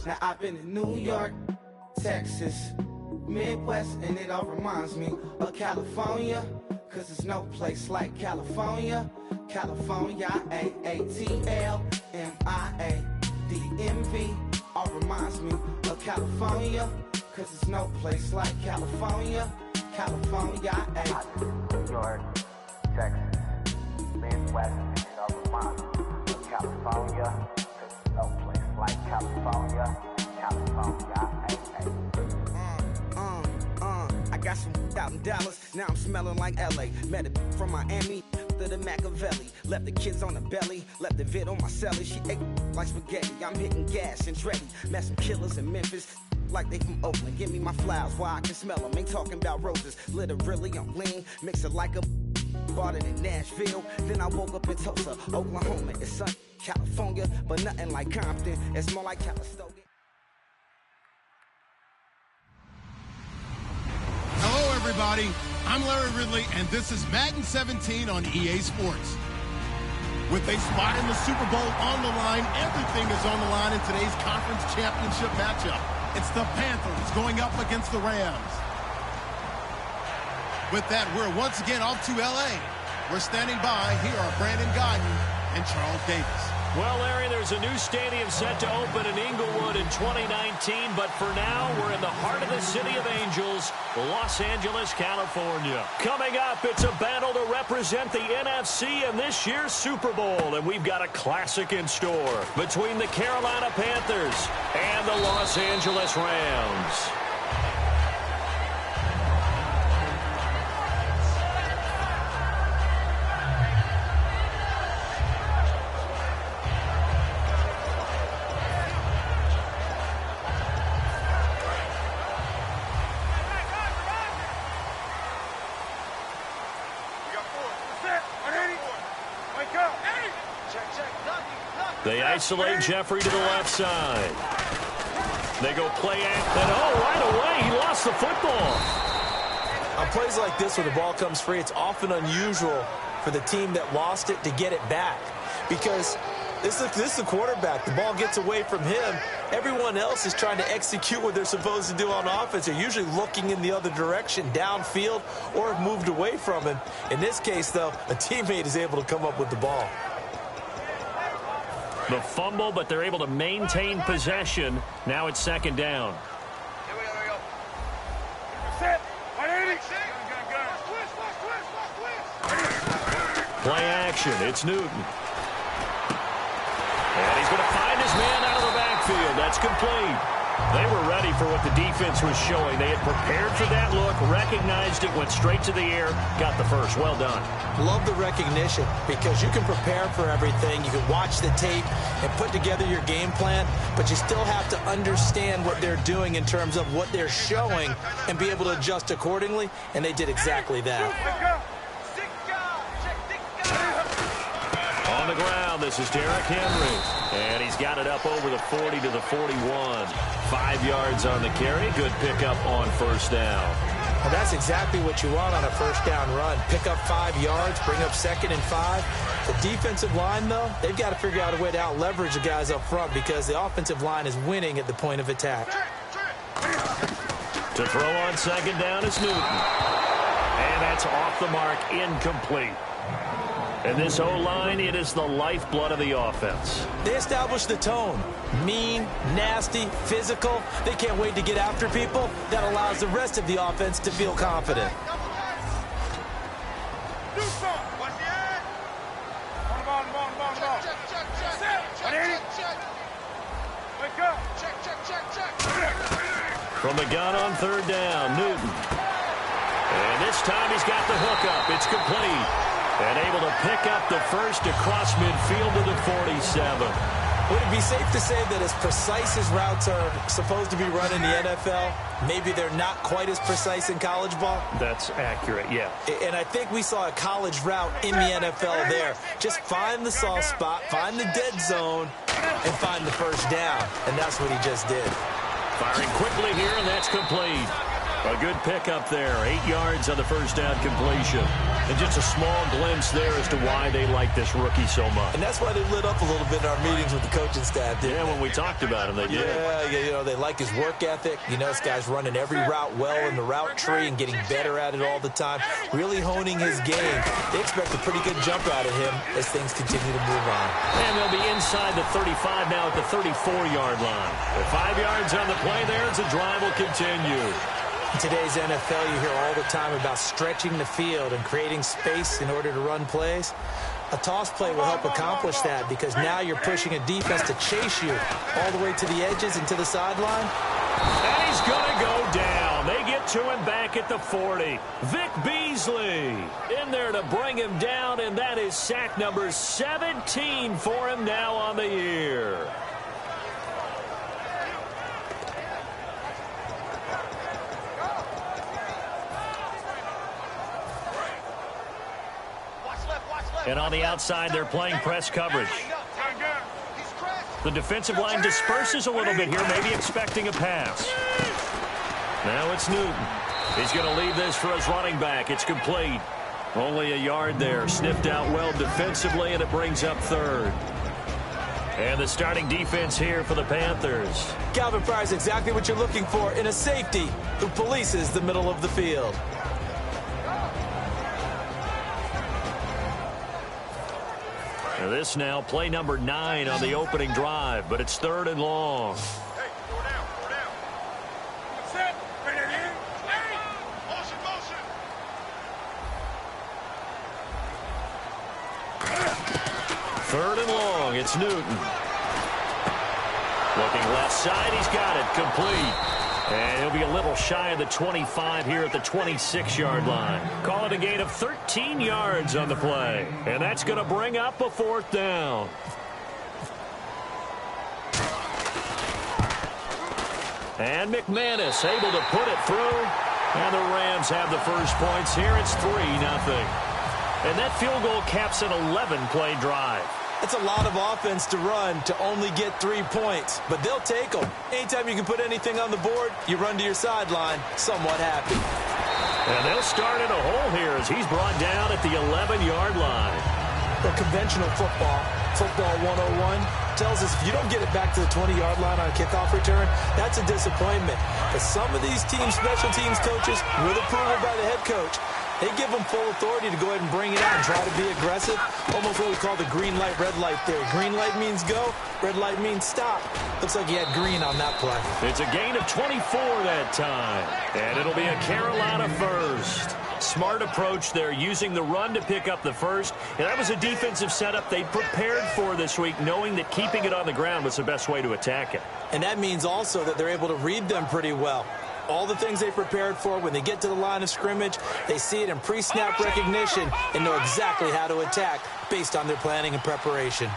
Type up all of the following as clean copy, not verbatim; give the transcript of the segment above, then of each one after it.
Now I've been in New York, Texas, Midwest, and it all reminds me of California, cause there's no place like California. California, AATLMIA-DMV, all reminds me of California, cause there's no place like California. California, New York, Texas, Midwest, and it all reminds me of California, cause there's no place like California. California, I got some out in Dallas, now I'm smelling like LA. Met it from Miami to the Machiavelli. Left the kids on the belly, left the vid on my celly. She ate like spaghetti, I'm hitting gas and Dreddy. Met some killers in Memphis, like they from Oakland. Give me my flowers while I can smell them. Ain't talking about roses, literally I'm lean. Mix it like a bought it in Nashville. Then I woke up in Tulsa, Oklahoma. It's sunny, California, but nothing like Compton. It's more like Calistoga. Hello, everybody. I'm Larry Ridley, and this is Madden 17 on EA Sports. With a spot in the Super Bowl on the line, everything is on the line in today's conference championship matchup. It's the Panthers going up against the Rams. With that, we're once again off to L.A. We're standing by. Here are Brandon Godden and Charles Davis. Well, Larry, there's a new stadium set to open in Inglewood in 2019, but for now, we're in the heart of the City of Angels, Los Angeles, California. Coming up, it's a battle to represent the NFC in this year's Super Bowl, and we've got a classic in store between the Carolina Panthers and the Los Angeles Rams. They isolate Jeffrey to the left side. They go play act, and right away, he lost the football. On plays like this where the ball comes free, it's often unusual for the team that lost it to get it back. Because this is the quarterback. The ball gets away from him. Everyone else is trying to execute what they're supposed to do on offense. They're usually looking in the other direction, downfield, or have moved away from him. In this case, though, a teammate is able to come up with the ball. The fumble, but they're able to maintain possession. Now it's second down. Here we go. Set. 180. Play action. It's Newton. And he's going to find his man out of the backfield. That's complete. They were ready for what the defense was showing. They had prepared for that look, recognized it, went straight to the air, got the first. Well done. Love the recognition because you can prepare for everything. You can watch the tape and put together your game plan, but you still have to understand what they're doing in terms of what they're showing and be able to adjust accordingly, and they did exactly that. On the ground, this is Derrick Henry. And he's got it up over the 40 to the 41. 5 yards on the carry. Good pickup on first down. And that's exactly what you want on a first down run. Pick up 5 yards, bring up 2nd and 5. The defensive line, though, they've got to figure out a way to out-leverage the guys up front because the offensive line is winning at the point of attack. To throw on second down is Newton. And that's off the mark, incomplete. And this O-line, it is the lifeblood of the offense. They establish the tone. Mean, nasty, physical. They can't wait to get after people. That allows the rest of the offense to feel confident. From the gun on third down, Newton. And this time he's got the hookup. It's complete. And able to pick up the first across midfield to the 47. Would it be safe to say that as precise as routes are supposed to be run in the NFL, maybe they're not quite as precise in college ball? That's accurate, yeah. And I think we saw a college route in the NFL there. Just find the soft spot, find the dead zone, and find the first down. And that's what he just did. Firing quickly here, and that's complete. A good pickup there. 8 yards on the first down completion. And just a small glimpse there as to why they like this rookie so much. And that's why they lit up a little bit in our meetings with the coaching staff. Yeah, when we talked about him, they did. Yeah, they like his work ethic. This guy's running every route well in the route tree and getting better at it all the time, really honing his game. They expect a pretty good jump out of him as things continue to move on. And they'll be inside the 35 now at the 34-yard line. With 5 yards on the play there as the drive will continue. In today's NFL, you hear all the time about stretching the field and creating space in order to run plays. A toss play will help accomplish that because now you're pushing a defense to chase you all the way to the edges and to the sideline. And he's going to go down. They get to him back at the 40. Vic Beasley in there to bring him down, and that is sack number 17 for him now on the year. And on the outside, they're playing press coverage. The defensive line disperses a little bit here, maybe expecting a pass. Now it's Newton. He's going to leave this for his running back. It's complete. Only a yard there. Sniffed out well defensively, and it brings up third. And the starting defense here for the Panthers. Calvin Pryor's exactly what you're looking for in a safety who polices the middle of the field. This now play number 9 on the opening drive, but it's 3rd and long. Hey, go down, go down. Set. Bring it in. Hey, motion, motion. 3rd and long. It's Newton. Looking left side. He's got it. Complete. And he'll be a little shy of the 25 here at the 26-yard line. Call it a gain of 13 yards on the play. And that's going to bring up a 4th down. And McManus able to put it through. And the Rams have the first points here. It's 3-0. And that field goal caps an 11-play drive. It's a lot of offense to run to only get 3 points, but they'll take them. Anytime you can put anything on the board, you run to your sideline somewhat happy. And they'll start in a hole here as he's brought down at the 11-yard line. The conventional football 101, tells us if you don't get it back to the 20-yard line on a kickoff return, that's a disappointment. But some of these special teams coaches, with approval by the head coach, they give them full authority to go ahead and bring it out and try to be aggressive. Almost what we call the green light, red light theory. Green light means go, red light means stop. Looks like he had green on that play. It's a gain of 24 that time. And it'll be a Carolina first. Smart approach there, using the run to pick up the first. And that was a defensive setup they prepared for this week, knowing that keeping it on the ground was the best way to attack it. And that means also that they're able to read them pretty well. All the things they prepared for, when they get to the line of scrimmage, they see it in pre-snap recognition and know exactly how to attack based on their planning and preparation.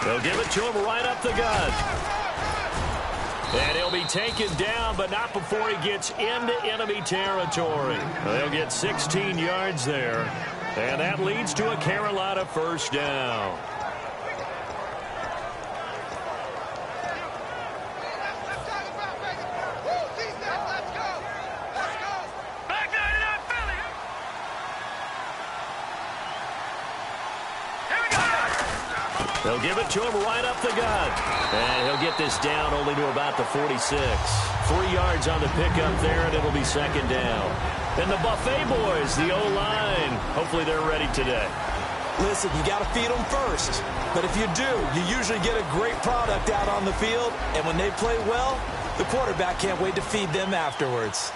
They'll give it to him right up the gut. And he'll be taken down, but not before he gets into enemy territory. They'll get 16 yards there. And that leads to a Carolina first down. They'll give it to him right up the gut. And he'll get this down only to about the 46. 3 yards on the pickup there, and it'll be second down. And the Buffet boys, the O-line, hopefully they're ready today. Listen, you got to feed them first. But if you do, you usually get a great product out on the field. And when they play well, the quarterback can't wait to feed them afterwards.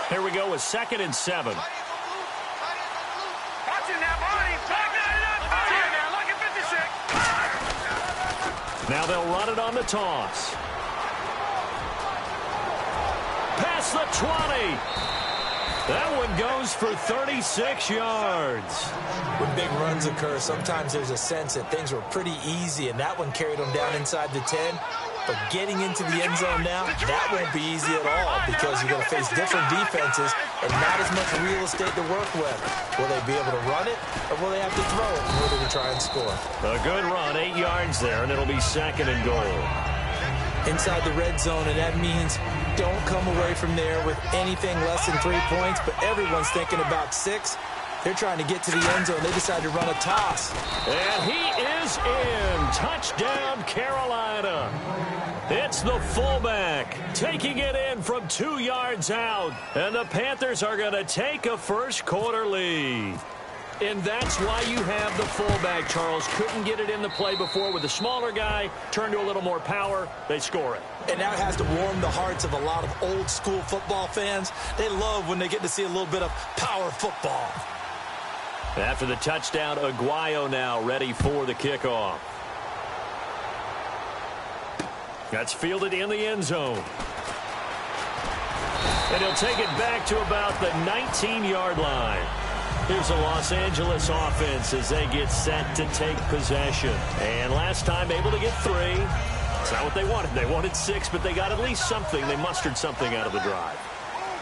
Here we go with 2nd and 7. Watch it now, Barney. Look at 56. Now they'll run it on the toss. Past the 20. That one goes for 36 yards. When big runs occur, sometimes there's a sense that things were pretty easy, and that one carried them down inside the 10. But getting into the end zone now, that won't be easy at all because you're going to face different defenses and not as much real estate to work with. Will they be able to run it, or will they have to throw it in order to try and score? A good run, 8 yards there, and it'll be 2nd and goal. inside the red zone, and that means don't come away from there with anything less than 3 points, but everyone's thinking about 6. They're trying to get to the end zone. They decide to run a toss. And he is in. Touchdown, Carolina. It's the fullback taking it in from 2 yards out. And the Panthers are going to take a first quarter lead. And that's why you have the fullback, Charles. Couldn't get it in the play before with the smaller guy. Turned to a little more power. They score it. And that has to warm the hearts of a lot of old school football fans. They love when they get to see a little bit of power football. After the touchdown, Aguayo now ready for the kickoff. That's fielded in the end zone. And he'll take it back to about the 19-yard line. Here's the Los Angeles offense as they get set to take possession. And last time able to get 3. It's not what they wanted. They wanted 6, but they got at least something. They mustered something out of the drive.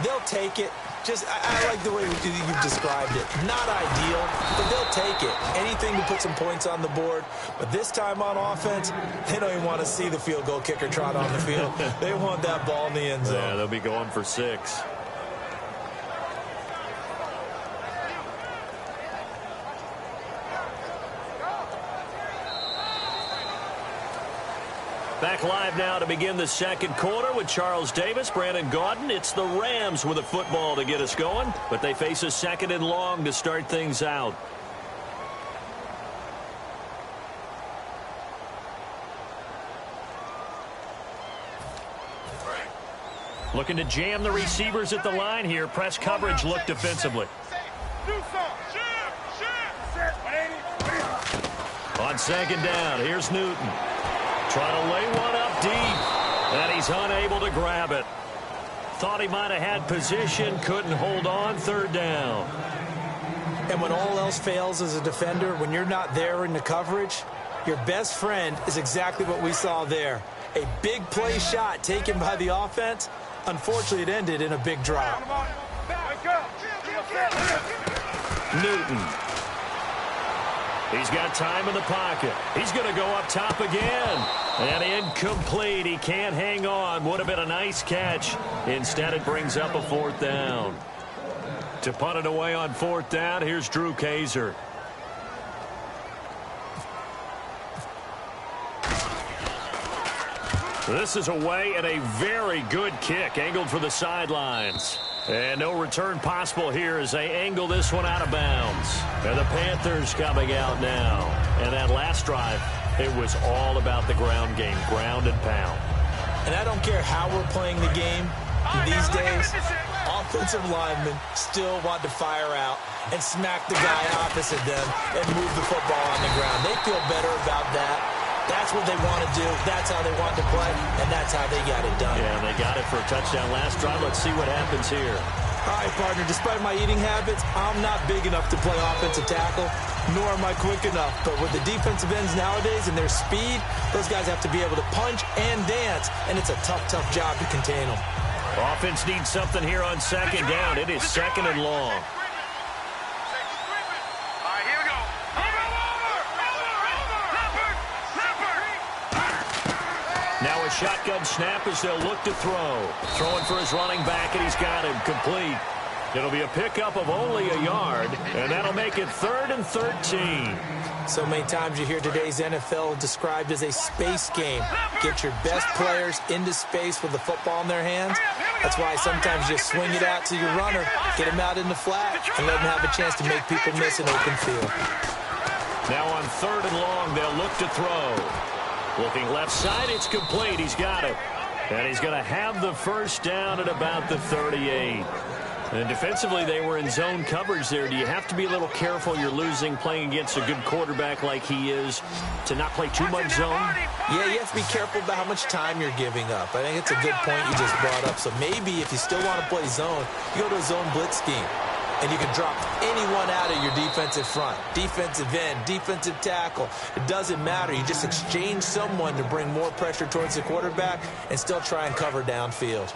They'll take it. Just, I like the way you've described it. Not ideal, but they'll take it. Anything to put some points on the board. But this time on offense, they don't even want to see the field goal kicker trot on the field. They want that ball in the end zone. Yeah, they'll be going for 6. Back live now to begin the second quarter with Charles Davis, Brandon Gaudin. It's the Rams with a football to get us going, but they face a second and long to start things out. Looking to jam the receivers at the line here. Press coverage look defensively. On second down, here's Newton. Trying to lay one up deep, and he's unable to grab it. Thought he might have had position, couldn't hold on, third down. And when all else fails as a defender, when you're not there in the coverage, your best friend is exactly what we saw there. A big play shot taken by the offense. Unfortunately, it ended in a big drop. Newton. He's got time in the pocket. He's going to go up top again. And incomplete. He can't hang on. Would have been a nice catch. Instead, it brings up a fourth down. To punt it away on fourth down, here's Drew Kaiser. This is away and a very good kick. Angled for the sidelines. And no return possible here as they angle this one out of bounds. And the Panthers coming out now. And that last drive, it was all about the ground game, ground and pound. And I don't care how we're playing the game these days, offensive linemen still want to fire out and smack the guy opposite them and move the football on the ground. They feel better about that. That's what they want to do. That's how they want to play, and that's how they got it done. Yeah, and they got it for a touchdown last drive. Let's see what happens here. All right, partner, despite my eating habits, I'm not big enough to play offensive tackle, nor am I quick enough. But with the defensive ends nowadays and their speed, those guys have to be able to punch and dance, and it's a tough, tough job to contain them. Offense needs something here on second down. It is second and long. Now a shotgun snap as they'll look to throw. Throwing for his running back, and he's got him complete. It'll be a pickup of only a yard, and that'll make it 3rd and 13. So many times you hear today's NFL described as a space game. Get your best players into space with the football in their hands. That's why sometimes you swing it out to your runner, get him out in the flat, and let him have a chance to make people miss an open field. Now on 3rd and long, they'll look to throw. Looking left side, it's complete. He's got it. And he's going to have the first down at about the 38. And defensively, they were in zone coverage there. Do you have to be a little careful? You're losing playing against a good quarterback like he is to not play too much zone? Yeah, you have to be careful about how much time you're giving up. I think it's a good point you just brought up. So maybe if you still want to play zone, you go to a zone blitz scheme. And you can drop anyone out of your defensive front, defensive end, defensive tackle. It doesn't matter. You just exchange someone to bring more pressure towards the quarterback and still try and cover downfield.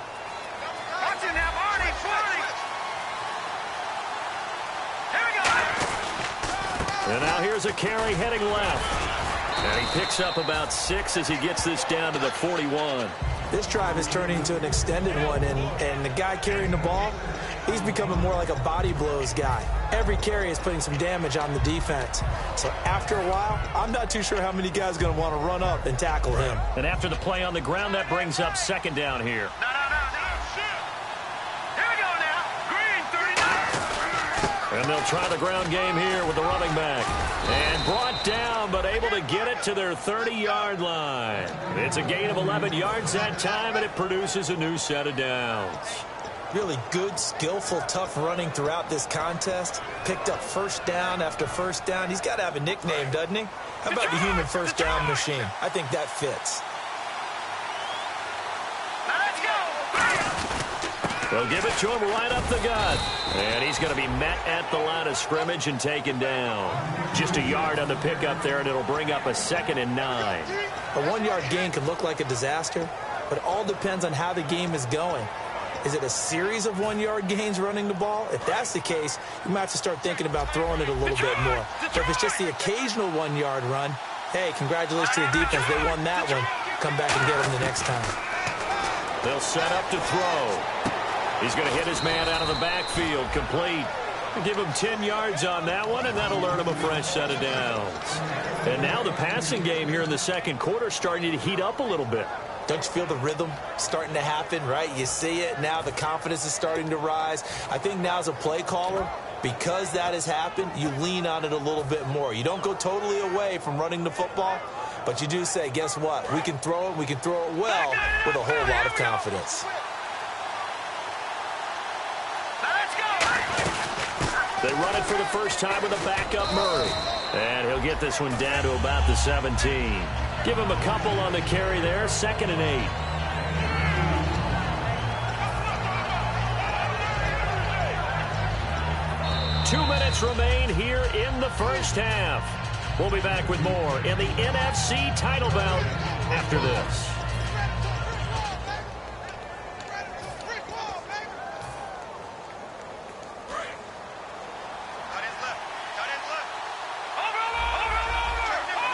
And now here's a carry heading left. And he picks up about 6 as he gets this down to the 41. This drive is turning into an extended one, and the guy carrying the ball, he's becoming more like a body blows guy. Every carry is putting some damage on the defense. So after a while, I'm not too sure how many guys are going to want to run up and tackle him. And after the play on the ground, that brings up second down here. No, shit. Here we go now. Green, 39. And they'll try the ground game here with the running back. And brought down, but able to get it to their 30-yard line. It's a gain of 11 yards that time, and it produces a new set of downs. Really good, skillful, tough running throughout this contest. Picked up first down after first down. He's got to have a nickname, doesn't he? How about the human first down machine? I think that fits. They'll give it to him right up the gut. And he's going to be met at the line of scrimmage and taken down. Just a yard on the pickup there, and it'll bring up a 2nd and 9. A 1-yard gain can look like a disaster, but it all depends on how the game is going. Is it a series of 1-yard gains running the ball? If that's the case, you might have to start thinking about throwing it a little bit more. But if it's just the occasional 1-yard run, hey, congratulations to the defense. They won that one. Come back and get them the next time. They'll set up to throw. He's going to hit his man out of the backfield, complete. Give him 10 yards on that one, and that'll earn him a fresh set of downs. And now the passing game here in the second quarter starting to heat up a little bit. Don't you feel the rhythm starting to happen, right? You see it now. The confidence is starting to rise. I think now as a play caller, because that has happened, you lean on it a little bit more. You don't go totally away from running the football, but you do say, guess what? We can throw it. We can throw it well with a whole lot of confidence. They run it for the first time with a backup Murray. And he'll get this one down to about the 17. Give him a couple on the carry there. 2nd and 8. 2 minutes remain here in the first half. We'll be back with more in the NFC title bout after this.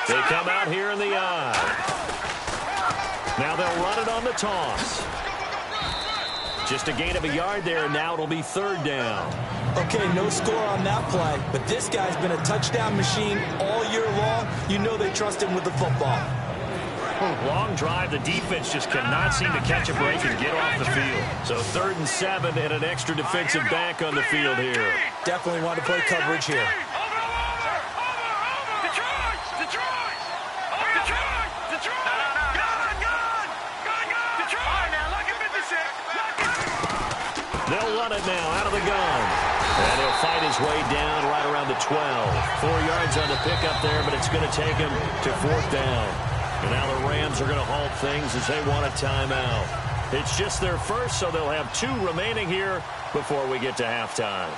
They come out here in the eye. Now they'll run it on the toss. Just a gain of a yard there, and now it'll be 3rd down. Okay, no score on that play, but this guy's been a touchdown machine all year long. You know they trust him with the football. Long drive. The defense just cannot seem to catch a break and get off the field. So 3rd and 7 and an extra defensive back on the field here. Definitely want to play coverage here. They'll run it now out of the gun. And he'll fight his way down right around the 12. 4 yards on the pickup there, but it's going to take him to 4th down. And now the Rams are going to halt things as they want a timeout. It's just their first, so they'll have 2 remaining here before we get to halftime.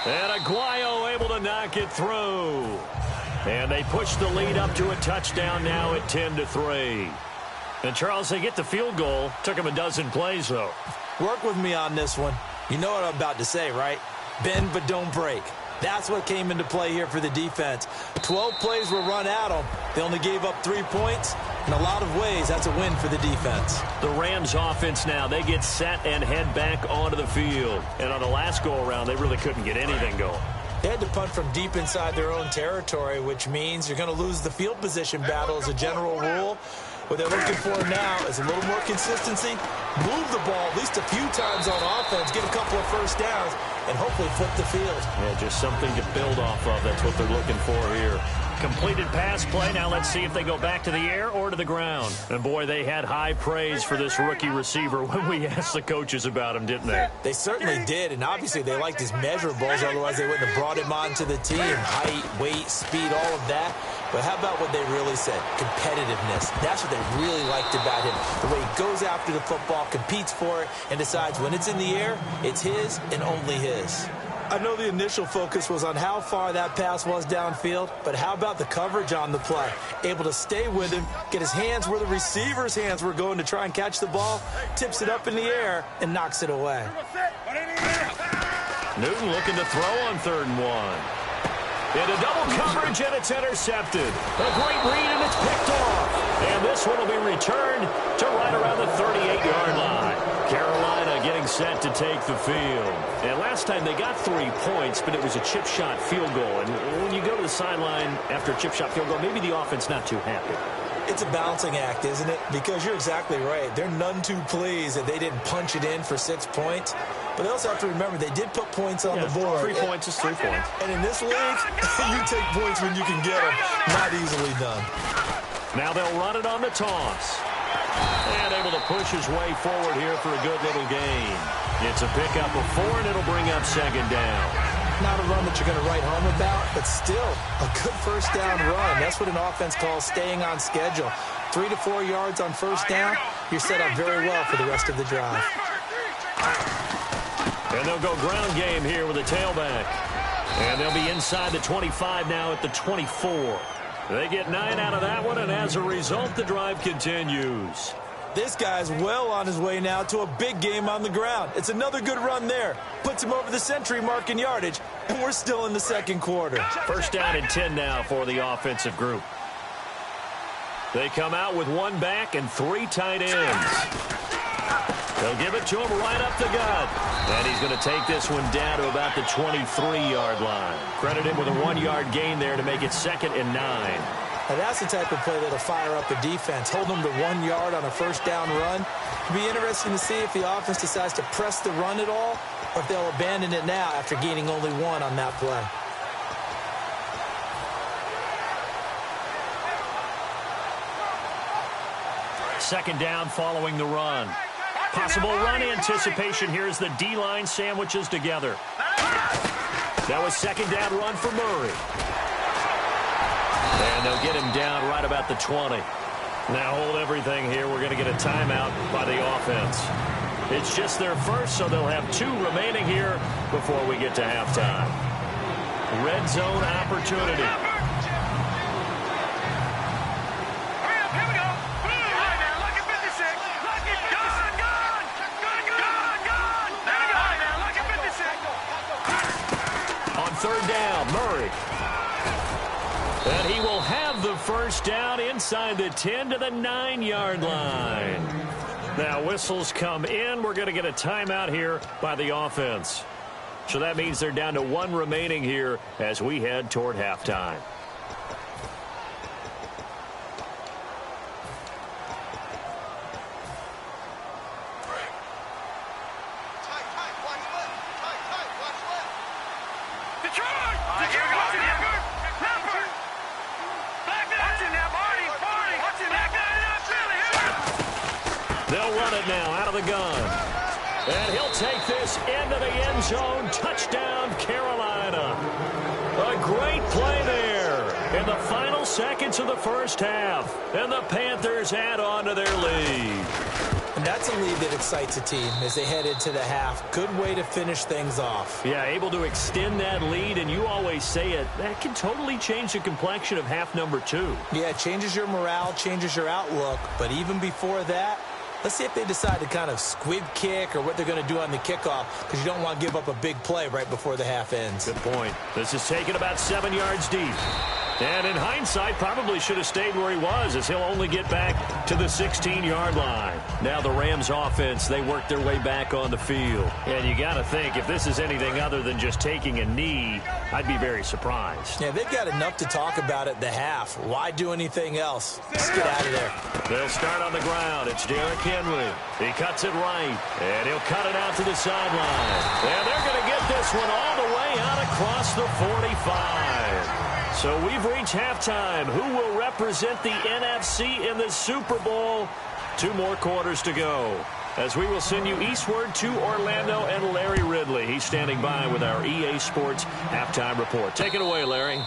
And Aguayo able to knock it through. And they push the lead up to a touchdown now at 10-3. And, Charles, they get the field goal. Took them a dozen plays, though. Work with me on this one. You know what I'm about to say, right? Bend but don't break. That's what came into play here for the defense. 12 plays were run at them. They only gave up 3 points. In a lot of ways, that's a win for the defense. The Rams offense now, they get set and head back onto the field. And on the last go-around, they really couldn't get anything going. They had to punt from deep inside their own territory, which means you're going to lose the field position battle as a general rule. What they're looking for now is a little more consistency, move the ball at least a few times on offense, get a couple of first downs, and hopefully flip the field. Yeah, just something to build off of. That's what they're looking for here. Completed pass play. Now let's see if they go back to the air or to the ground. And, boy, they had high praise for this rookie receiver when we asked the coaches about him, didn't they? They certainly did, and obviously they liked his measurables. Otherwise, they wouldn't have brought him onto the team. Height, weight, speed, all of that. But how about what they really said? Competitiveness. That's what they really liked about him. The way he goes after the football, competes for it, and decides when it's in the air, it's his and only his. I know the initial focus was on how far that pass was downfield, but how about the coverage on the play? Able to stay with him, get his hands where the receiver's hands were going to try and catch the ball, tips it up in the air, and knocks it away. Newton looking to throw on 3rd and 1. Into double coverage, and it's intercepted. A great read, and it's picked off. And this one will be returned to right around the 38-yard line. Carolina getting set to take the field. And last time they got 3 points, but it was a chip shot field goal. And when you go to the sideline after a chip shot field goal, maybe the offense not too happy. It's a balancing act, isn't it? Because you're exactly right. They're none too pleased that they didn't punch it in for 6 points. But they also have to remember they did put points on the board. 3 points is 3 points. And in this league, you take points when you can get them. Not easily done. Now they'll run it on the toss. And able to push his way forward here for a good little gain. It's a pickup of 4, and it'll bring up 2nd down. Not a run that you're going to write home about, but still a good first down run. That's what an offense calls staying on schedule. 3 to 4 yards on first down, you're set up very well for the rest of the drive. And they'll go ground game here with a tailback. And they'll be inside the 25 now at the 24. They get 9 out of that one, and as a result, the drive continues. This guy's well on his way now to a big game on the ground. It's another good run there. Puts him over the century mark in yardage, and we're still in the 2nd quarter. 1st down and 10 now for the offensive group. They come out with 1 back and 3 tight ends. They'll give it to him right up the gut. And he's going to take this one down to about the 23-yard line. Credit him with a 1-yard gain there to make it 2nd and 9. Now that's the type of play that'll fire up the defense. Hold them to 1 yard on a first down run. It'll be interesting to see if the offense decides to press the run at all, or if they'll abandon it now after gaining only 1 on that play. Second down following the run. Possible run anticipation here as the D-line sandwiches together. That was 2nd down run for Murray. And they'll get him down right about the 20. Now hold everything here. We're going to get a timeout by the offense. It's just their first, so they'll have 2 remaining here before we get to halftime. Red zone opportunity. On 3rd down, Murray. And he will have the first down inside the 10 to the 9-yard line. Now whistles come in. We're going to get a timeout here by the offense. So that means they're down to 1 remaining here as we head toward halftime. They'll run it now out of the gun. And he'll take this into the end zone. Touchdown, Carolina. A great play there in the final seconds of the first half. And the Panthers add on to their lead. And that's a lead that excites a team as they head into the half. Good way to finish things off. Yeah, able to extend that lead, and you always say it, that can totally change the complexion of half number 2. Yeah, it changes your morale, changes your outlook. But even before that, let's see if they decide to kind of squib kick or what they're going to do on the kickoff, because you don't want to give up a big play right before the half ends. Good point. This is taken about 7 yards deep. And in hindsight, probably should have stayed where he was, as he'll only get back to the 16-yard line. Now the Rams offense, they work their way back on the field. And you got to think, if this is anything other than just taking a knee, I'd be very surprised. Yeah, they've got enough to talk about at the half. Why do anything else? Let's get out of there. They'll start on the ground. It's Derrick Henry. He cuts it right, and he'll cut it out to the sideline. And they're going to get this one all the way out across the 45. So we've reached halftime. Who will represent the NFC in the Super Bowl? 2 more quarters to go, as we will send you eastward to Orlando and Larry Ridley. He's standing by with our EA Sports halftime report. Take it away, Larry.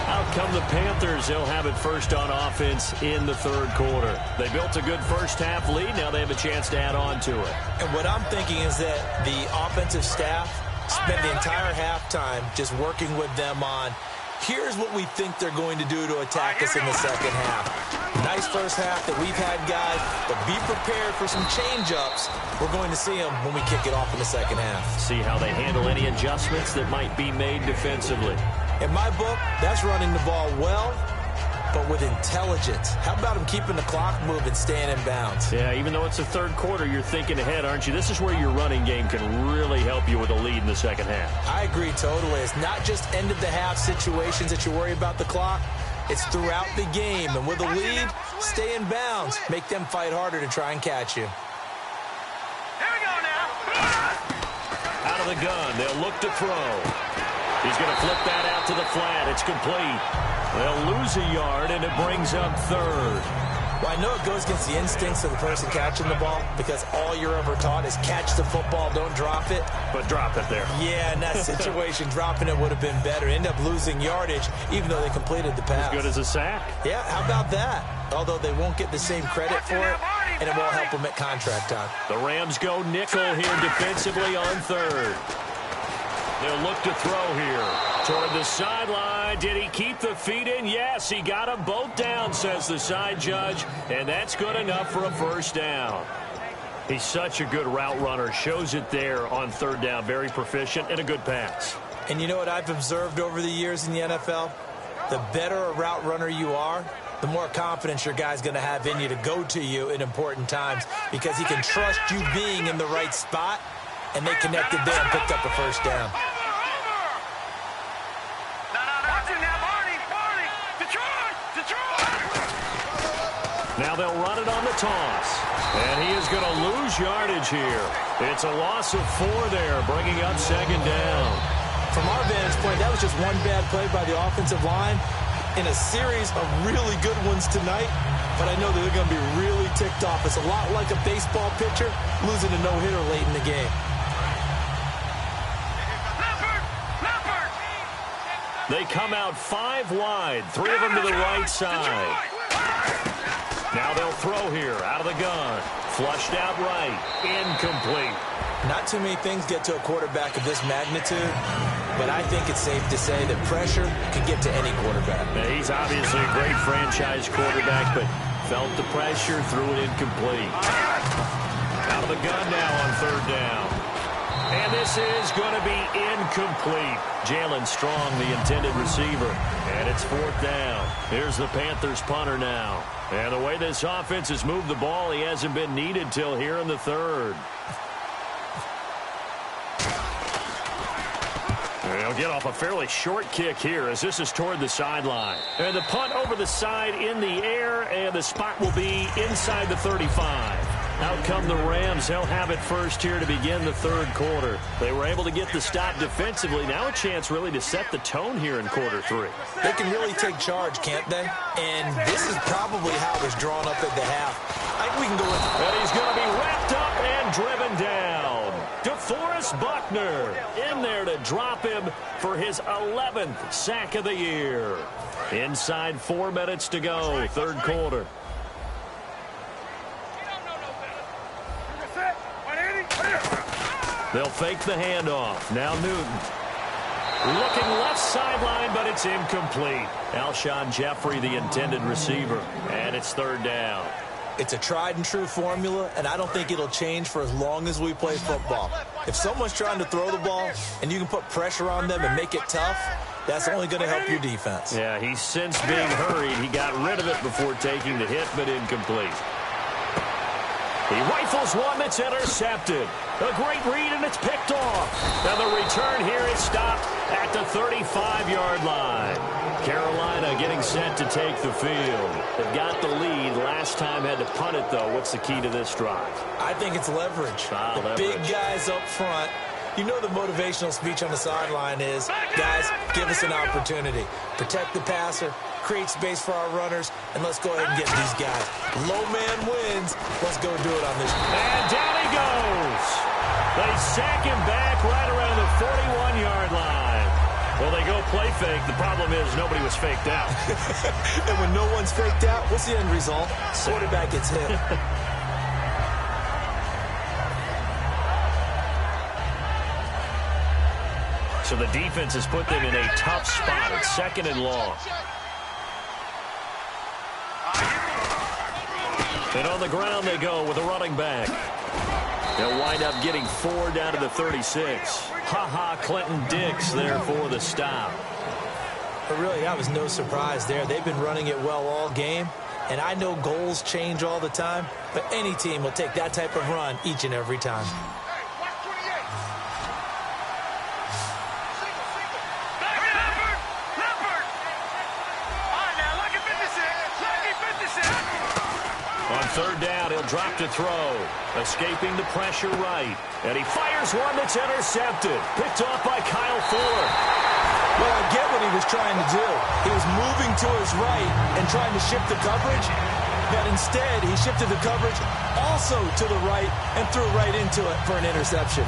Out come the Panthers. They'll have it first on offense in the 3rd quarter. They built a good first half lead. Now they have a chance to add on to it. And what I'm thinking is that the offensive staff spent the entire halftime just working with them on Here's what we think they're going to do to attack us in the second half. Nice first half that we've had, guys, but be prepared for some change-ups. We're going to see them when we kick it off in the second half. See how they handle any adjustments that might be made defensively. In my book, that's running the ball well, but with intelligence. How about him keeping the clock moving, staying in bounds? Yeah, even though it's the third quarter, you're thinking ahead, aren't you? This is where your running game can really help you with a lead in the second half. I agree totally. It's not just end-of-the-half situations that you worry about the clock. It's throughout the game. And with a lead, stay in bounds. Make them fight harder to try and catch you. Here we go now. Out of the gun, they'll look to throw. He's going to flip that out to the flat. It's complete. They'll lose a yard, and it brings up third. Well, I know it goes against the instincts of the person catching the ball because all you're ever taught is catch the football, don't drop it. But drop it there. Yeah, in that situation, dropping it would have been better. End up losing yardage, even though they completed the pass. As good as a sack. Yeah, how about that? Although they won't get the same credit for it, and it won't help them at contract time. The Rams go nickel here defensively on third. They'll look to throw here. Toward the sideline. Did he keep the feet in? Yes, he got them both down, says the side judge. And that's good enough for a first down. He's such a good route runner. Shows it there on third down. Very proficient and a good pass. And you know what I've observed over the years in the NFL? The better a route runner you are, the more confidence your guy's going to have in you to go to you in important times because he can trust you being in the right spot. And they connected there and picked up a first down. Now they'll run it on the toss. And he is going to lose yardage here. It's a loss of 4 there, bringing up second down. From our vantage point, that was just one bad play by the offensive line in a series of really good ones tonight. But I know that they're going to be really ticked off. It's a lot like a baseball pitcher losing a no-hitter late in the game. They come out 5 wide, 3 of them to the right side. Now they'll throw here, out of the gun. Flushed out right, incomplete. Not too many things get to a quarterback of this magnitude, but I think it's safe to say that pressure can get to any quarterback. Now, he's obviously a great franchise quarterback, but felt the pressure, threw it incomplete. Out of the gun now on third down. And this is going to be incomplete. Jalen Strong, the intended receiver. And it's fourth down. Here's the Panthers punter now. And the way this offense has moved the ball, he hasn't been needed till here in the third. They'll get off a fairly short kick here as this is toward the sideline. And the punt over the side in the air, and the spot will be inside the 35. Out come the Rams. They'll have it first here to begin the third quarter. They were able to get the stop defensively. Now a chance really to set the tone here in quarter 3. They can really take charge, can't they? And this is probably how it was drawn up at the half. I think we can go with it. And he's going to be wrapped up and driven down. DeForest Buckner in there to drop him for his 11th sack of the year. Inside 4 minutes to go, third quarter. They'll fake the handoff. Now Newton. Looking left sideline, but it's incomplete. Alshon Jeffrey, the intended receiver. And it's third down. It's a tried-and-true formula, and I don't think it'll change for as long as we play football. If someone's trying to throw the ball and you can put pressure on them and make it tough, that's only going to help your defense. Yeah, he's since being hurried. He got rid of it before taking the hit, but incomplete. He rifles one that's intercepted. A great read, and it's picked off. And the return here is stopped at the 35-yard line. Carolina getting set to take the field. They've got the lead. Last time had to punt it, though. What's the key to this drive? I think it's leverage. The big guys up front. You know the motivational speech on the sideline is, guys, give us an opportunity. Protect the passer, create space for our runners, and let's go ahead and get these guys. Low man wins. Let's go do it on this. And down he goes. They sack him back right around the 41-yard line. Well, they go play fake. The problem is nobody was faked out. And when no one's faked out, what's the end result? Quarterback gets hit. So the defense has put them in a tough spot. It's 2nd and long. And on the ground they go with a running back. They'll wind up getting 4 down to the 36. Clinton Dix there for the stop. But really, that was no surprise there. They've been running it well all game. And I know goals change all the time, but any team will take that type of run each and every time. On 3rd down, he'll drop to throw. Escaping the pressure right. And he fires one that's intercepted. Picked off by Kyle Ford. Well, I get what he was trying to do. He was moving to his right and trying to shift the coverage. But instead, he shifted the coverage also to the right and threw right into it for an interception.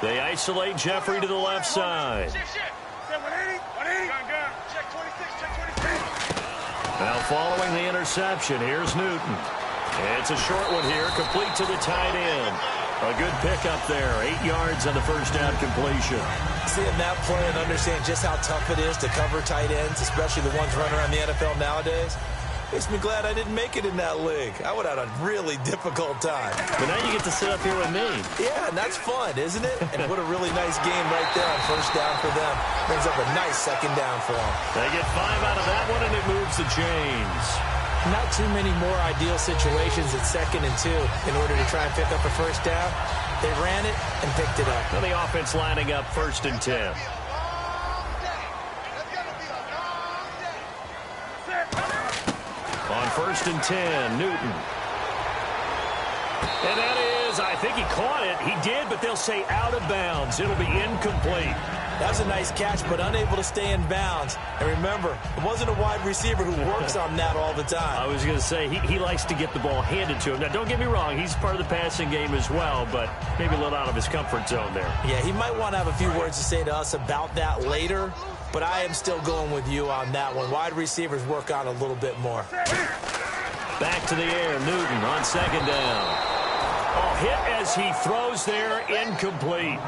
They isolate Jeffrey to the left side. Now following the interception, here's Newton. It's a short one here, complete to the tight end. A good pickup there, 8 yards on the first down completion. Seeing that play and understand just how tough it is to cover tight ends, especially the ones running around the NFL nowadays, makes me glad I didn't make it in that league. I would have had a really difficult time. But now you get to sit up here with me. Yeah, and that's fun, isn't it? And what a really nice game right there on first down for them. Brings up a nice 2nd down for them. They get 5 out of that one, and it moves to James. Not too many more ideal situations at 2nd and 2 in order to try and pick up a first down. They ran it and picked it up. And the offense lining up 1st and 10. On 1st and 10, Newton. And that is, I think he caught it. He did, but they'll say out of bounds. It'll be incomplete. That was a nice catch, but unable to stay in bounds. And remember, it wasn't a wide receiver who works on that all the time. I was going to say, he likes to get the ball handed to him. Now, don't get me wrong. He's part of the passing game as well, but maybe a little out of his comfort zone there. Yeah, he might want to have a few words to say to us about that later, but I am still going with you on that one. Wide receivers work on a little bit more. Back to the air, Newton on 2nd down. Oh, hit as he throws there, incomplete.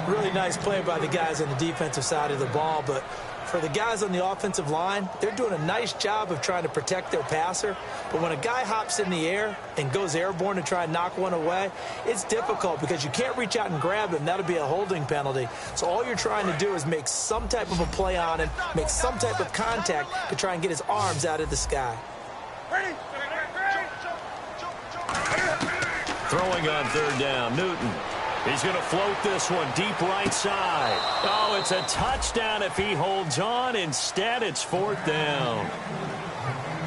Really nice play by the guys on the defensive side of the ball, but for the guys on the offensive line, they're doing a nice job of trying to protect their passer. But when a guy hops in the air and goes airborne to try and knock one away, it's difficult because you can't reach out and grab him. That'll be a holding penalty. So all you're trying to do is make some type of a play on him, make some type of contact to try and get his arms out of the sky. Throwing on 3rd down, Newton. He's going to float this one deep right side. Oh, it's a touchdown if he holds on. Instead, it's 4th down.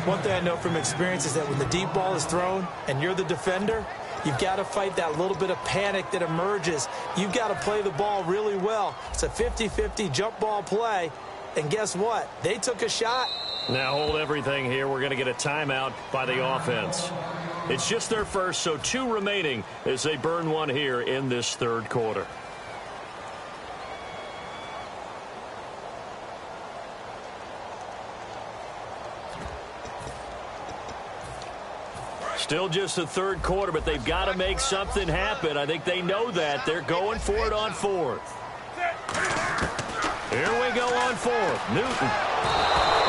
One thing I know from experience is that when the deep ball is thrown and you're the defender, you've got to fight that little bit of panic that emerges. You've got to play the ball really well. It's a 50-50 jump ball play. And guess what? They took a shot. Now hold everything here. We're going to get a timeout by the offense. It's just their first, so 2 remaining as they burn one here in this 3rd quarter. Still just the 3rd quarter, but they've got to make something happen. I think they know that. They're going for it on 4th. Here we go on 4th. Newton.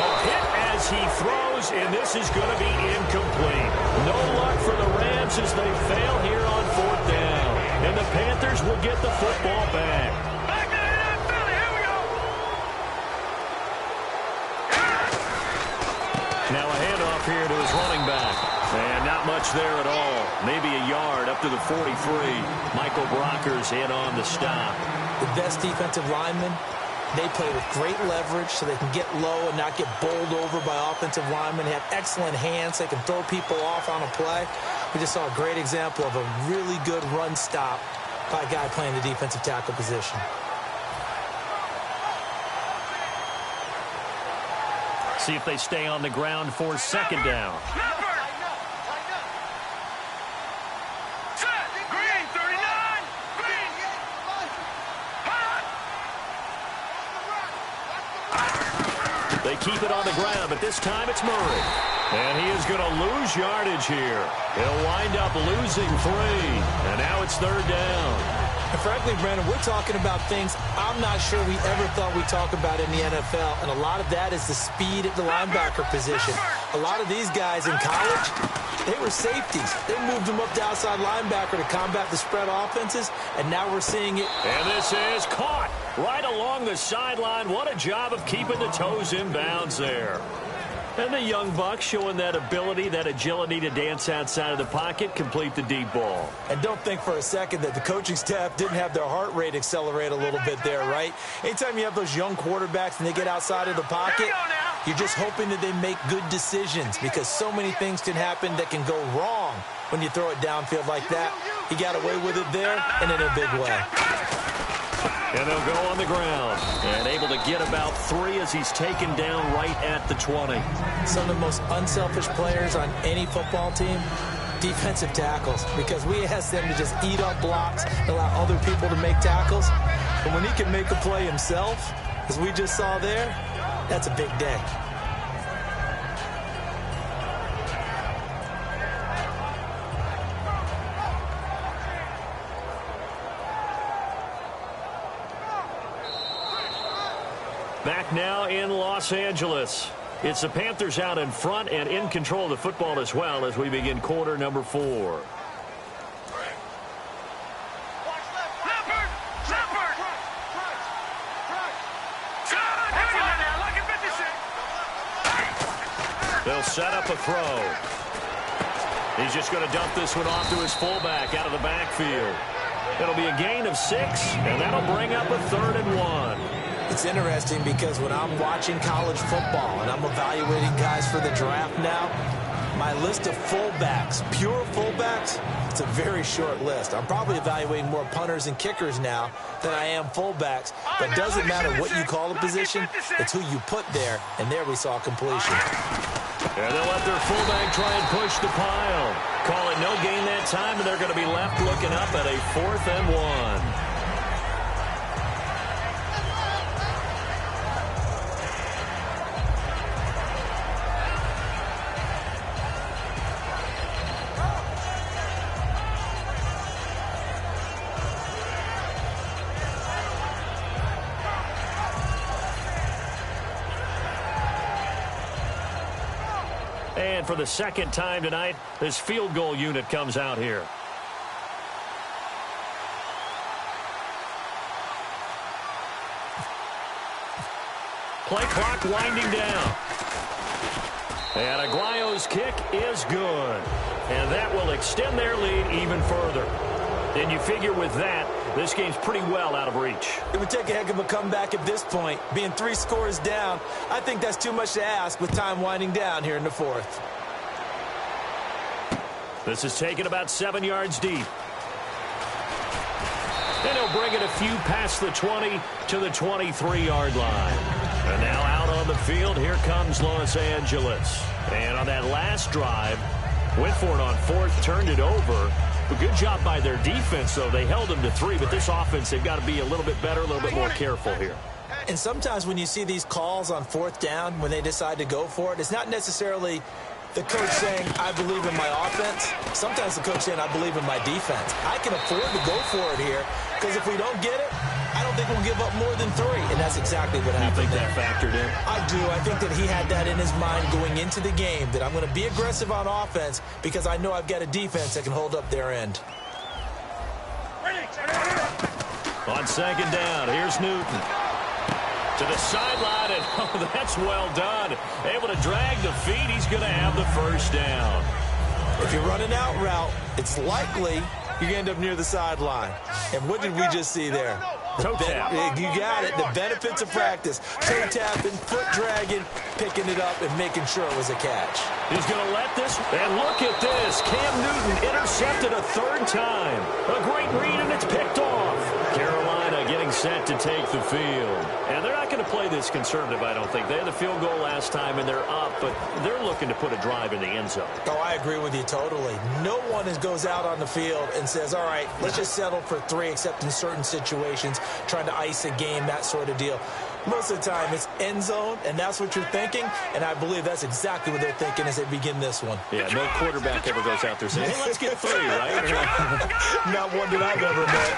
A hit as he throws, and this is going to be incomplete. No luck for the Rams as they fail here on 4th down. And the Panthers will get the football back. Back to the NFL. Here we go. Now a handoff here to his running back. And not much there at all. Maybe a yard up to the 43. Michael Brockers in on the stop. The best defensive linemen, they play with great leverage so they can get low and not get bowled over by offensive linemen. They have excellent hands. They can throw people off on a play. We just saw a great example of a really good run stop by a guy playing the defensive tackle position. See if they stay on the ground for 2nd down. They keep it on the ground, but this time it's Murray. And he is going to lose yardage here. He'll wind up losing 3. And now it's 3rd down. And frankly, Brandon, we're talking about things I'm not sure we ever thought we'd talk about in the NFL. And a lot of that is the speed at the linebacker position. A lot of these guys in college, they were safeties. They moved them up to outside linebacker to combat the spread offenses. And now we're seeing it. And this is caught right along the sideline. What a job of keeping the toes in bounds there. And the young buck showing that ability, that agility to dance outside of the pocket, complete the deep ball. And don't think for a second that the coaching staff didn't have their heart rate accelerate a little bit there, right? Anytime you have those young quarterbacks and they get outside of the pocket, you're just hoping that they make good decisions because so many things can happen that can go wrong when you throw it downfield like that. He got away with it there and in a big way. And they'll go on the ground and able to get about 3 as he's taken down right at the 20. Some of the most unselfish players on any football team, defensive tackles, because we ask them to just eat up blocks and allow other people to make tackles. But when he can make a play himself, as we just saw there, that's a big day. Back now in Los Angeles. It's the Panthers out in front and in control of the football as well as we begin quarter number 4. They'll set up a throw. He's just going to dump this one off to his fullback out of the backfield. It'll be a gain of 6, and that'll bring up a 3rd and 1. It's interesting because when I'm watching college football and I'm evaluating guys for the draft now, my list of fullbacks, pure fullbacks, it's a very short list. I'm probably evaluating more punters and kickers now than I am fullbacks. But it doesn't matter what you call the position, it's who you put there. And there we saw completion. And they'll let their fullback try and push the pile. Call it no gain that time, and they're going to be left looking up at a 4th and 1. And for the second time tonight, this field goal unit comes out here. Play clock winding down. And Aguayo's kick is good. And that will extend their lead even further. And you figure with that, this game's pretty well out of reach. It would take a heck of a comeback at this point. Being 3 scores down, I think that's too much to ask with time winding down here in the 4th. This is taken about 7 yards deep. And he'll bring it a few past the 20 to the 23-yard line. And now out on the field, here comes Los Angeles. And on that last drive, went for it on 4th, turned it over. A good job by their defense, though. They held them to 3, but this offense, they've got to be a little bit better, a little bit more careful here. And sometimes when you see these calls on 4th down, when they decide to go for it, it's not necessarily the coach saying, I believe in my offense. Sometimes the coach saying, I believe in my defense. I can afford to go for it here, because if we don't get it, I don't think we'll give up more than 3. And that's exactly what happened. You think there. that factored in? I do. I think that he had that in his mind going into the game, that I'm going to be aggressive on offense because I know I've got a defense that can hold up their end. On 2nd down, here's Newton. To the sideline, and oh, that's well done. Able to drag the feet. He's going to have the 1st down. If you're running out route, it's likely you're going to end up near the sideline. And what did we just see there? Toe tap. You got it. The benefits of practice. Toe tapping, foot dragging, picking it up, and making sure it was a catch. He's going to let this. And look at this. Cam Newton intercepted a 3rd time. A great read, and it's picked off. Carolina getting set to take the field. And they're not going to play this conservative, I don't think. They had the field goal last time, and they're up, but they're looking to put a drive in the end zone. Oh, I agree with you totally. No one goes out on the field and says, all right, let's just settle for 3, except in certain situations, trying to ice a game, that sort of deal. Most of the time, it's end zone, and that's what you're thinking, and I believe that's exactly what they're thinking as they begin this one. Yeah, no quarterback ever goes out there saying, hey, let's get 3, right? Not one that I've ever met.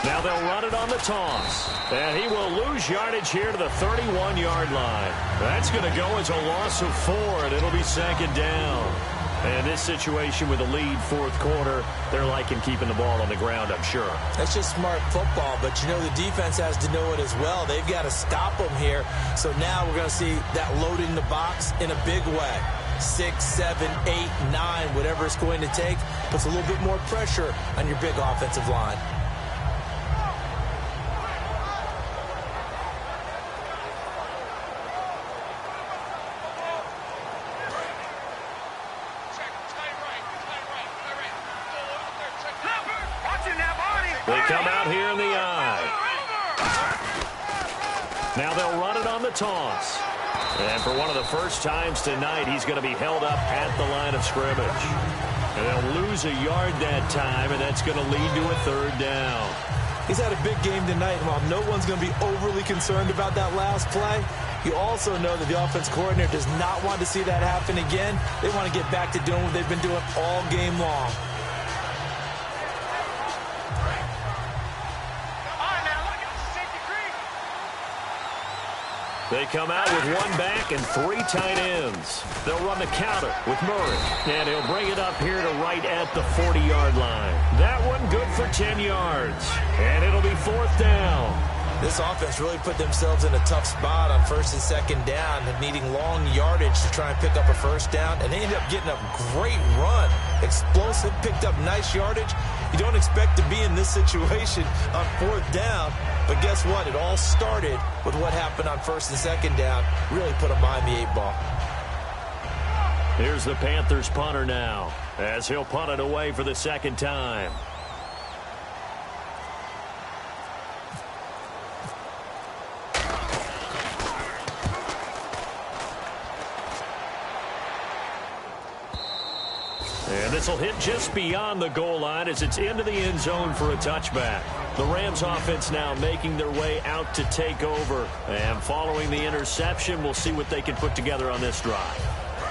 Now they'll run it on the toss, and he will lose yardage here to the 31-yard line. That's going to go as a loss of 4, and it'll be 2nd down. And this situation with a lead 4th quarter, they're liking keeping the ball on the ground, I'm sure. That's just smart football, but you know the defense has to know it as well. They've got to stop them here. So now we're going to see that loading the box in a big way. 6, 7, 8, 9, whatever it's going to take, puts a little bit more pressure on your big offensive line. They come out here in the eye. Now they'll run it on the toss. And for one of the first times tonight, he's going to be held up at the line of scrimmage. And they'll lose a yard that time, and that's going to lead to a 3rd down. He's had a big game tonight, and while no one's going to be overly concerned about that last play, you also know that the offense coordinator does not want to see that happen again. They want to get back to doing what they've been doing all game long. They come out with 1 back and 3 tight ends. They'll run the counter with Murray. And he'll bring it up here to right at the 40-yard line. That one good for 10 yards. And it'll be 4th down. This offense really put themselves in a tough spot on 1st and 2nd down, needing long yardage to try and pick up a 1st down. And they ended up getting a great run. Explosive, picked up nice yardage. You don't expect to be in this situation on 4th down. But guess what? It all started with what happened on 1st and 2nd down. Really put them behind the 8 ball. Here's the Panthers punter now, as he'll punt it away for the 2nd time. And this will hit just beyond the goal line as it's into the end zone for a touchback. The Rams offense now making their way out to take over. And following the interception, we'll see what they can put together on this drive.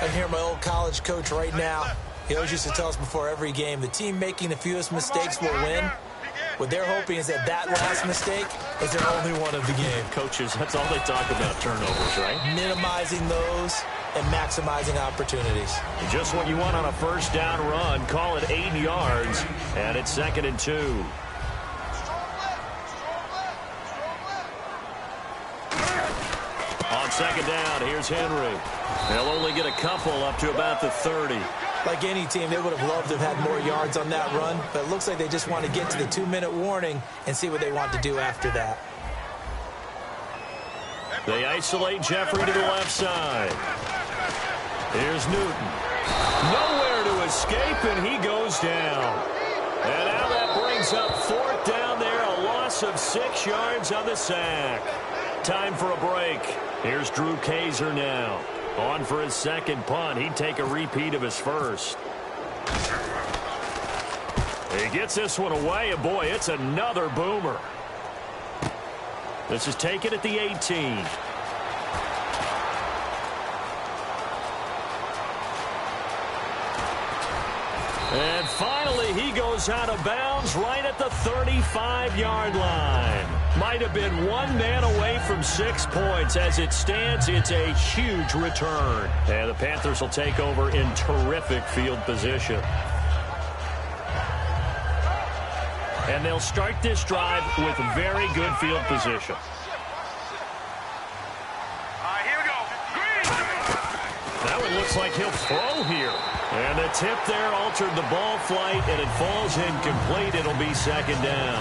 I hear my old college coach right now. He always used to tell us before every game, the team making the fewest mistakes will win. What they're hoping is that that last mistake is their only one of the game. Coaches, that's all they talk about, turnovers, right? Minimizing those and maximizing opportunities. Just what you want on a 1st down run. Call it 8 yards, and it's 2nd and 2. On 2nd down, here's Henry. They'll only get a couple up to about the 30. Like any team, they would have loved to have had more yards on that run, but it looks like they just want to get to the 2-minute warning and see what they want to do after that. They isolate Jeffrey to the left side. Here's Newton. Nowhere to escape, and he goes down. And now that brings up 4th down there, a loss of 6 yards on the sack. Time for a break. Here's Drew Kaiser now. On for his 2nd punt. He'd take a repeat of his 1st. He gets this one away, and boy, it's another boomer. This is taken at the 18. And finally, he goes out of bounds right at the 35-yard line. Might have been 1 man away from 6 points. As it stands, it's a huge return. And the Panthers will take over in terrific field position. And they'll start this drive with very good field position. Here we go. Green. That one looks like he'll throw here. And the tip there altered the ball flight, and it falls incomplete. It'll be 2nd down.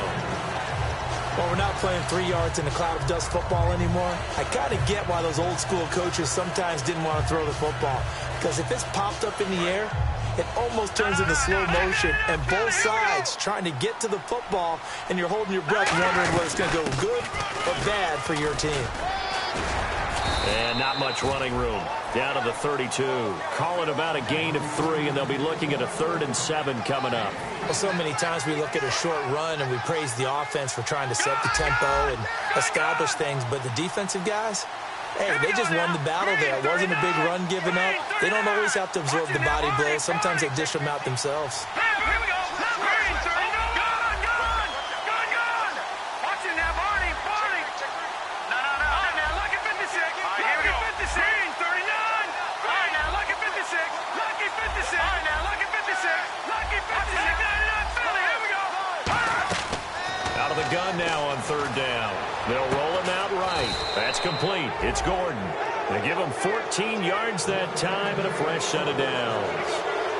Well, we're not playing 3 yards in a cloud of dust football anymore. I kind of get why those old school coaches sometimes didn't want to throw the football. Because if it's popped up in the air, it almost turns into slow motion, and both sides trying to get to the football, and you're holding your breath wondering whether it's going to go good or bad for your team. And not much running room. Down to the 32. Call it about a gain of 3, and they'll be looking at a 3rd and 7 coming up. Well, so many times we look at a short run and we praise the offense for trying to set the tempo and establish things, but the defensive guys, hey, they just won the battle there. It wasn't a big run given up. They don't always have to absorb the body blows. Sometimes they dish them out themselves. Out of the gun now on 3rd down. They'll roll him out right. That's complete. It's Gordon. They give him 14 yards that time and a fresh set of downs.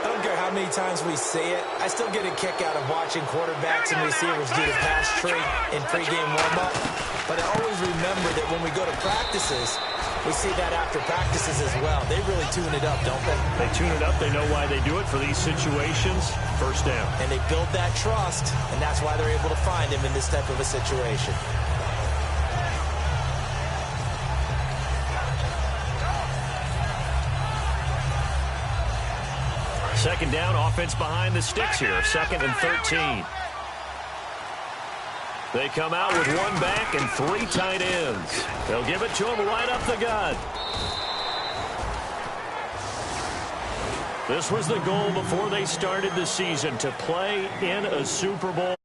I don't care how many times we see it. I still get a kick out of watching quarterbacks and receivers do the pass trick in pregame warm-up. But I always remember that when we go to practices, we see that after practices as well. They really tune it up, don't they? They tune it up. They know why they do it for these situations. 1st down. And they build that trust, and that's why they're able to find him in this type of a situation. Second down, offense behind the sticks here. 2nd and 13. They come out with 1 back and 3 tight ends. They'll give it to him right up the gut. This was the goal before they started the season, to play in a Super Bowl.